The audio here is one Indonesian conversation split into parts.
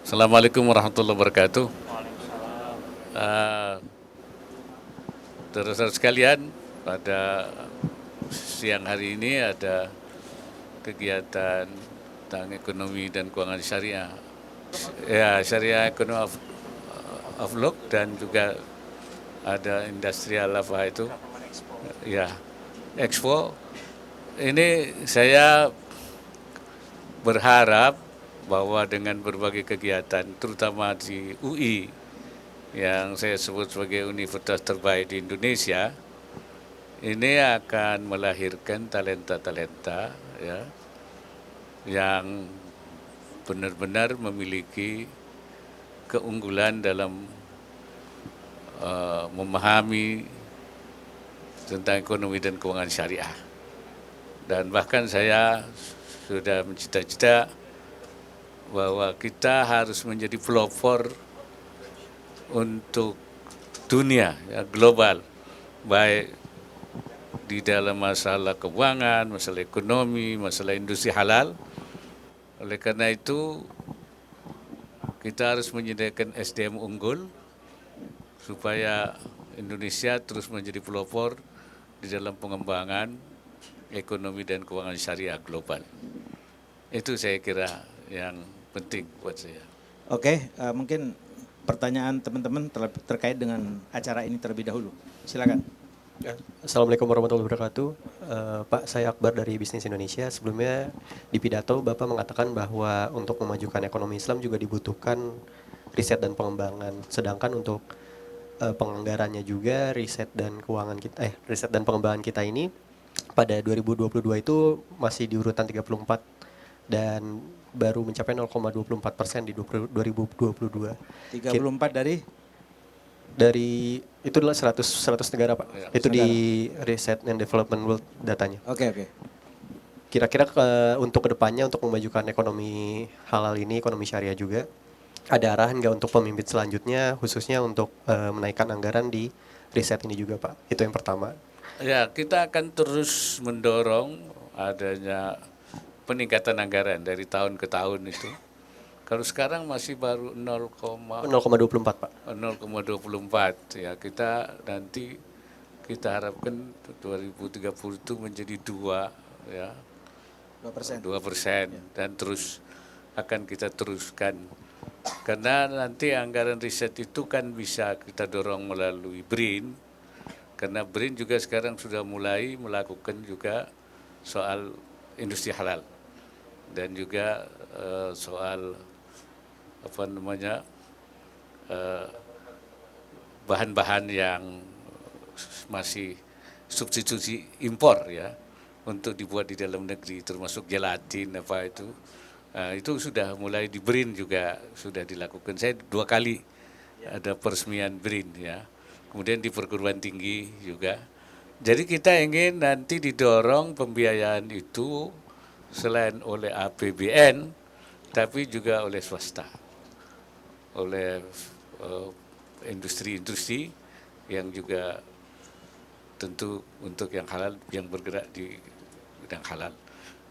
Assalamualaikum warahmatullahi wabarakatuh. Waalaikumsalam. Uh, Saudara sekalian, pada siang hari ini ada kegiatan tentang ekonomi dan keuangan syariah. Ya, syariah ekonomi outlook dan juga ada industrial apa itu, Government Expo. ya, expo. Ini saya berharap bahwa dengan berbagai kegiatan, terutama di UI, yang saya sebut sebagai universitas terbaik di Indonesia, ini akan melahirkan talenta-talenta ya, yang benar-benar memiliki keunggulan dalam memahami tentang ekonomi dan keuangan syariah. Dan bahkan saya sudah mencita-cita bahwa kita harus menjadi pelopor untuk dunia ya, global, baik di dalam masalah keuangan, masalah ekonomi, masalah industri halal. Oleh karena itu, kita harus menyediakan SDM unggul supaya Indonesia terus menjadi pelopor di dalam pengembangan ekonomi dan keuangan syariah global. Itu saya kira yang penting buat saya. Oke, mungkin pertanyaan teman-teman terkait dengan acara ini terlebih dahulu. Silakan. Ya, Assalamualaikum warahmatullahi wabarakatuh. Pak, saya Akbar dari Bisnis Indonesia. Sebelumnya di pidato Bapak mengatakan bahwa untuk memajukan ekonomi Islam juga dibutuhkan riset dan pengembangan. Sedangkan untuk penganggarannya juga riset dan pengembangan kita ini pada 2022 itu masih di urutan 34 dan baru mencapai 0,24% di 2022. 34 Dari itu adalah 100 negara, Pak. Ya. Itu di Research and Development World datanya. Oke. Kira-kira untuk kedepannya untuk memajukan ekonomi halal ini, ekonomi syariah juga, ada arahan nggak untuk pemimpin selanjutnya, khususnya untuk menaikkan anggaran di riset ini juga, Pak? Itu yang pertama. Ya, kita akan terus mendorong adanya peningkatan anggaran dari tahun ke tahun itu. Kalau sekarang masih baru 0,24, Pak. 0,24 ya, kita nanti kita harapkan 2030 itu menjadi 2 ya, 2%. 2% dan terus akan kita teruskan. Karena nanti anggaran riset itu kan bisa kita dorong melalui BRIN, karena BRIN juga sekarang sudah mulai melakukan juga soal industri halal dan juga soal apa namanya bahan-bahan yang masih substitusi impor ya, untuk dibuat di dalam negeri, termasuk gelatin apa itu. Itu sudah mulai di BRIN juga sudah dilakukan. Saya 2 kali ada peresmian BRIN ya. Kemudian di perguruan tinggi juga. Jadi kita ingin nanti didorong pembiayaan itu selain oleh APBN tapi juga oleh swasta, oleh industri-industri yang juga tentu untuk yang halal, yang bergerak di bidang halal.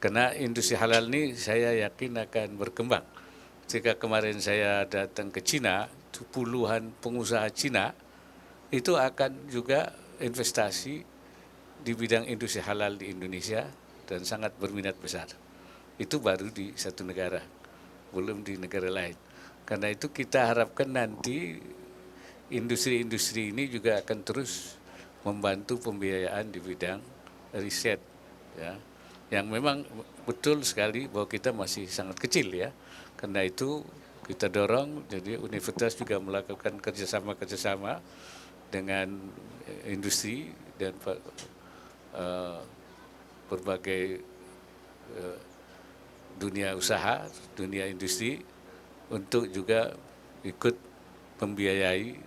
Karena industri halal ini saya yakin akan berkembang. Ketika kemarin saya datang ke Cina, puluhan pengusaha Cina itu akan juga investasi di bidang industri halal di Indonesia dan sangat berminat besar. Itu baru di satu negara, belum di negara lain. Karena itu kita harapkan nanti industri-industri ini juga akan terus membantu pembiayaan di bidang riset ya, yang memang betul sekali bahwa kita masih sangat kecil ya. Karena itu kita dorong, jadi universitas juga melakukan kerjasama dengan industri dan berbagai dunia usaha, dunia industri untuk juga ikut membiayai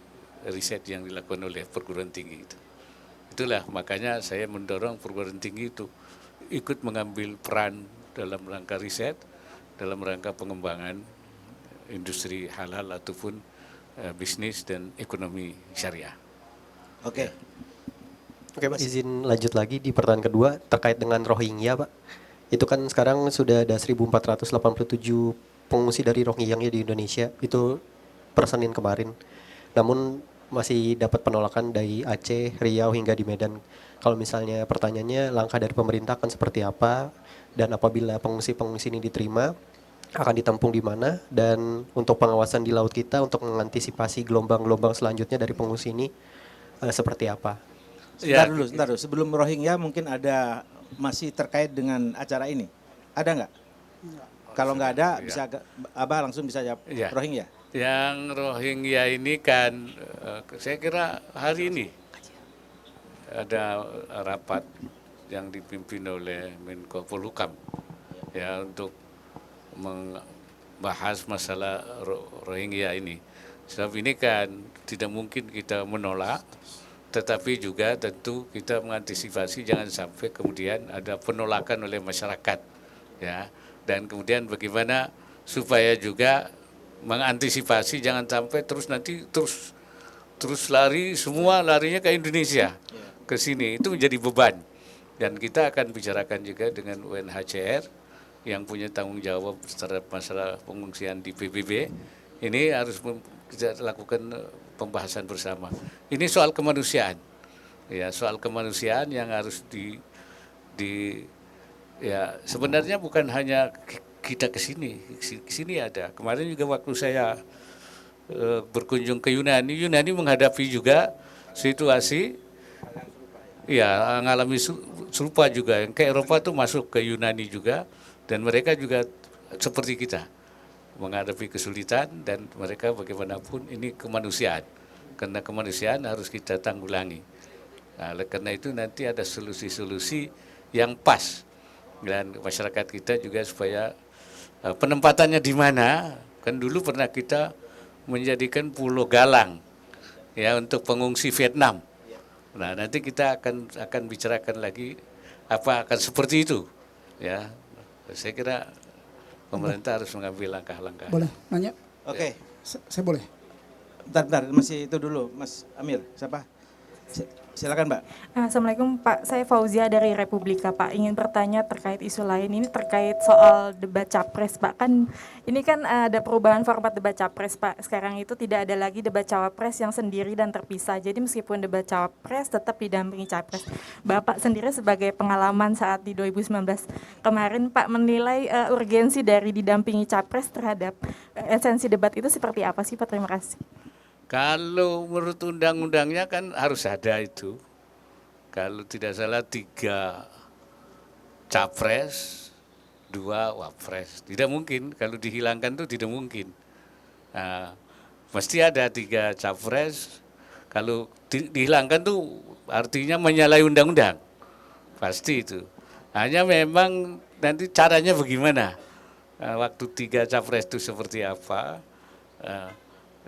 riset yang dilakukan oleh perguruan tinggi itu. Itulah makanya saya mendorong perguruan tinggi itu ikut mengambil peran dalam rangka riset, dalam rangka pengembangan industri halal ataupun bisnis dan ekonomi syariah. Oke. Oke, Pak, izin lanjut lagi di pertanyaan kedua terkait dengan Rohingya, Pak. Itu kan sekarang sudah ada 1.487 pengungsi dari Rohingya di Indonesia itu per Senin kemarin. Namun masih dapat penolakan dari Aceh, Riau hingga di Medan. Kalau misalnya pertanyaannya langkah dari pemerintah akan seperti apa, dan apabila pengungsi-pengungsi ini diterima akan ditampung di mana, dan untuk pengawasan di laut kita untuk mengantisipasi gelombang-gelombang selanjutnya dari pengungsi ini seperti apa? Sebentar dulu, sebentar dulu. Sebelum Rohingya mungkin ada masih terkait dengan acara ini. Ada nggak? Kalau nggak ada, bisa Abah langsung bisa jawab Iya. Rohingya. Yang Rohingya ini kan saya kira hari ini ada rapat yang dipimpin oleh Menko Polhukam ya untuk membahas masalah Rohingya ini. Sebab ini kan tidak mungkin kita menolak, tetapi juga tentu kita mengantisipasi jangan sampai kemudian ada penolakan oleh masyarakat, ya. Dan kemudian bagaimana supaya juga mengantisipasi jangan sampai terus nanti terus lari semua larinya ke Indonesia, ke sini itu menjadi beban. Dan kita akan bicarakan juga dengan UNHCR yang punya tanggung jawab terhadap masalah pengungsian di PBB. Ini harus kita lakukan pembahasan bersama. Ini soal kemanusiaan, ya soal kemanusiaan yang harus ya sebenarnya bukan hanya kita ke sini ada. Kemarin juga waktu saya berkunjung ke Yunani menghadapi juga situasi, ya mengalami serupa juga. Yang ke Eropa tuh masuk ke Yunani juga, dan mereka juga seperti kita menghadapi kesulitan, dan mereka bagaimanapun ini kemanusiaan. Karena kemanusiaan harus kita tanggulangi. Nah, karena itu nanti ada solusi-solusi yang pas, dan masyarakat kita juga supaya penempatannya di mana. Kan dulu pernah kita menjadikan Pulau Galang ya untuk pengungsi Vietnam. Nah, nanti kita akan bicarakan lagi apa akan seperti itu, ya. Saya kira pemerintah harus mengambil langkah-langkah. Boleh nanya? Oke. Saya boleh. Bentar, masih itu dulu, Mas Amir. Siapa? Silakan, Mbak. Assalamualaikum Pak, saya Fauzia dari Republika Pak. Ingin bertanya terkait isu lain, ini terkait soal debat capres Pak. Kan ini kan ada perubahan format debat capres Pak. Sekarang itu tidak ada lagi debat cawapres yang sendiri dan terpisah. Jadi meskipun debat cawapres tetap didampingi capres. Bapak sendiri sebagai pengalaman saat di 2019 kemarin Pak menilai urgensi dari didampingi capres terhadap esensi debat itu seperti apa sih Pak? Terima kasih. Kalau menurut undang-undangnya kan harus ada itu. Kalau tidak salah 3 capres, 2 wapres. Tidak mungkin, kalau dihilangkan itu tidak mungkin. Nah, mesti ada 3 capres. Kalau dihilangkan tuh artinya menyalahi undang-undang. Pasti itu. Hanya memang nanti caranya bagaimana. Waktu 3 capres itu seperti apa.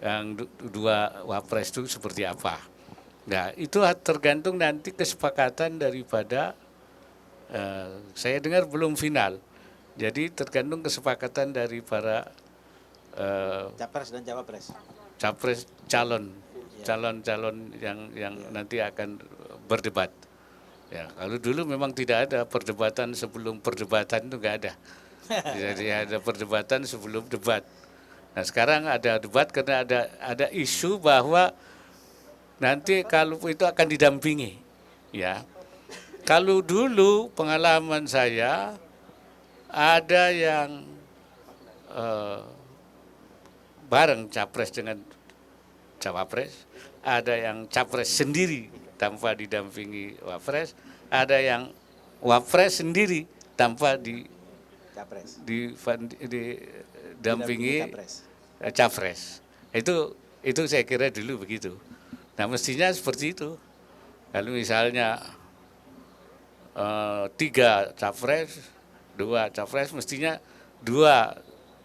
Yang 2 wapres itu seperti apa. Nah, itu tergantung nanti kesepakatan daripada saya dengar belum final. Jadi tergantung kesepakatan dari para Capres dan cawapres. capres calon yang nanti akan berdebat. Ya, kalau dulu memang tidak ada perdebatan sebelum perdebatan, itu enggak ada. Jadi ada perdebatan sebelum debat. Nah, sekarang ada debat karena ada isu bahwa nanti kalau itu akan didampingi, ya. Kalau dulu pengalaman saya ada yang bareng capres dengan cawapres, ada yang capres sendiri tanpa didampingi wapres, ada yang wapres sendiri tanpa didampingi capres. Itu saya kira dulu begitu. Nah, mestinya seperti itu. Kalau misalnya 3 capres, 2 capres, mestinya 2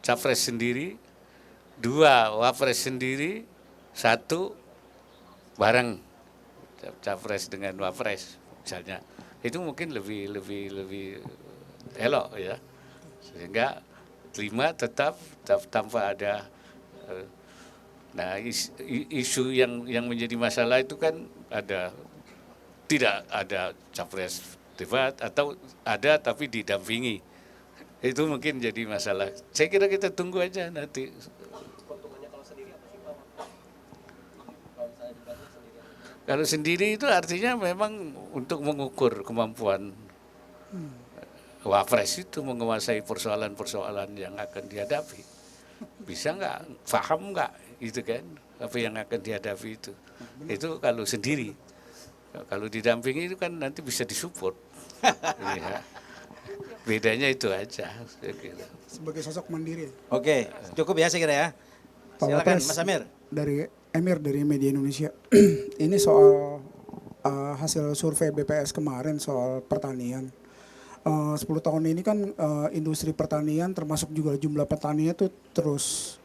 capres sendiri, 2 wapres sendiri, 1 bareng capres dengan wapres misalnya. Itu mungkin lebih elok ya. Sehingga 5 tetap tanpa ada. Nah, isu yang menjadi masalah itu kan tidak ada capres debat, atau ada tapi didampingi. Itu mungkin jadi masalah. Saya kira kita tunggu aja nanti. Kalau sendiri itu artinya memang untuk mengukur kemampuan Wapres itu menguasai persoalan-persoalan yang akan dihadapi. Bisa nggak, paham nggak gitu kan, apa yang akan dihadapi itu. Itu kalau sendiri. Kalau didampingi itu kan nanti bisa disupport. Ya. Bedanya itu aja. Saya kira. Sebagai sosok mandiri. Oke, cukup ya saya kira ya. Pak Silakan Wapres, Mas Amir. Dari Emir dari Media Indonesia. Ini soal hasil survei BPS kemarin soal pertanian. 10 tahun ini kan industri pertanian termasuk juga jumlah petaninya itu terus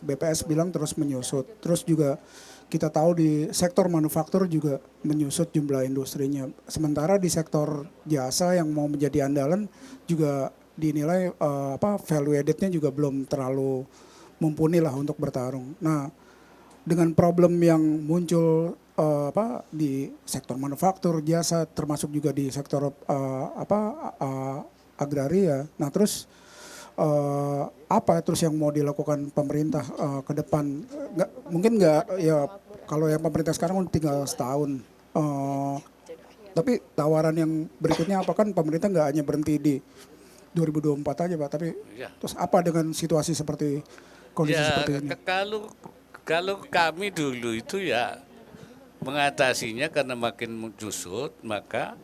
BPS bilang terus menyusut. Terus juga kita tahu di sektor manufaktur juga menyusut jumlah industrinya. Sementara di sektor jasa yang mau menjadi andalan juga dinilai value added-nya juga belum terlalu mumpuni lah untuk bertarung. Nah, dengan problem yang muncul di sektor manufaktur, jasa, termasuk juga di sektor agraria. Nah, terus apa terus yang mau dilakukan pemerintah ke depan? Mungkin nggak ya kalau yang pemerintah sekarang tinggal setahun. Tapi tawaran yang berikutnya apa, kan pemerintah nggak hanya berhenti di 2024 aja Pak, tapi Ya. terus apa dengan situasi seperti kondisi seperti ini? Kalau kami dulu itu ya mengatasinya karena makin menjusut, maka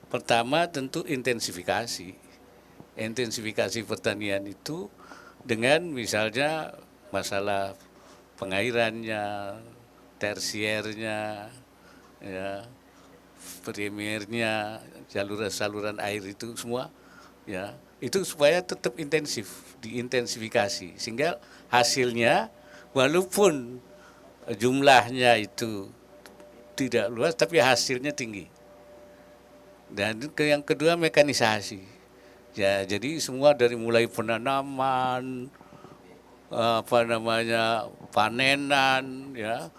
pertama tentu intensifikasi pertanian itu dengan misalnya masalah pengairannya, tersiernya, ya, primernya, saluran air itu semua, ya itu supaya tetap intensif, diintensifikasi sehingga hasilnya walaupun jumlahnya itu tidak luas tapi hasilnya tinggi. Dan yang kedua mekanisasi. Ya, jadi semua dari mulai penanaman, panenan, ya,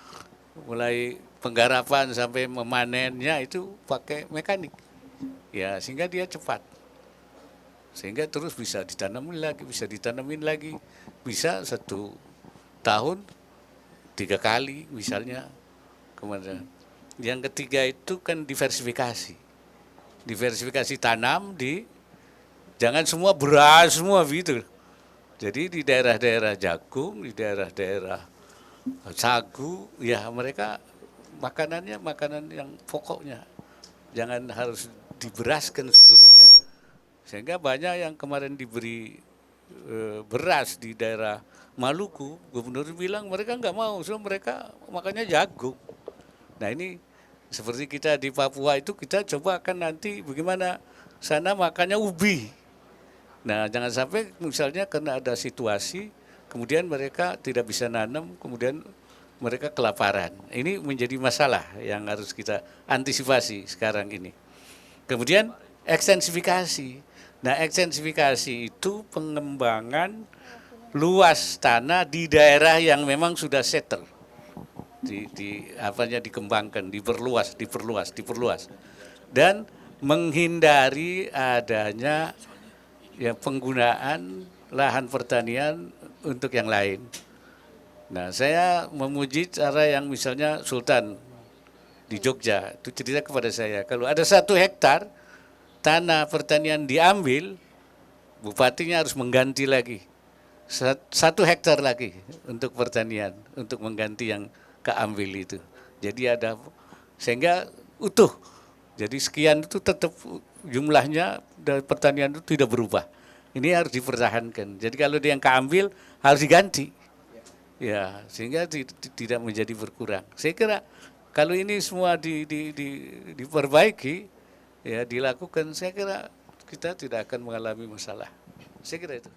mulai penggarapan sampai memanennya itu pakai mekanik. Ya, sehingga dia cepat. Sehingga terus bisa ditanamin lagi, bisa 1 tahun 3 kali misalnya. Kemudian yang ketiga itu kan diversifikasi tanam, jangan semua beras semua gitu. Jadi di daerah-daerah jagung, di daerah-daerah sagu, ya mereka makanannya makanan yang pokoknya, jangan harus diberaskan seluruhnya. Sehingga banyak yang kemarin diberi beras di daerah Maluku, gubernur bilang mereka nggak mau, so mereka makannya jagung. Nah ini seperti kita di Papua itu kita coba akan nanti bagaimana sana makannya ubi. Nah jangan sampai misalnya karena ada situasi kemudian mereka tidak bisa nanam, kemudian mereka kelaparan. Ini menjadi masalah yang harus kita antisipasi sekarang ini. Kemudian ekstensifikasi. Nah ekstensifikasi itu pengembangan luas tanah di daerah yang memang sudah settle. Dikembangkan, diperluas dan menghindari adanya ya penggunaan lahan pertanian untuk yang lain. Nah, saya memuji cara yang misalnya Sultan di Jogja itu cerita kepada saya, kalau ada 1 hektar tanah pertanian diambil, bupatinya harus mengganti lagi 1 hektar lagi untuk pertanian, untuk mengganti yang keambil itu. Jadi ada sehingga utuh. Jadi sekian itu tetap jumlahnya dari pertanian itu tidak berubah. Ini harus dipertahankan. Jadi kalau dia yang keambil harus diganti. Ya, sehingga tidak menjadi berkurang. Saya kira kalau ini semua diperbaiki, ya dilakukan, saya kira kita tidak akan mengalami masalah. Saya kira itu.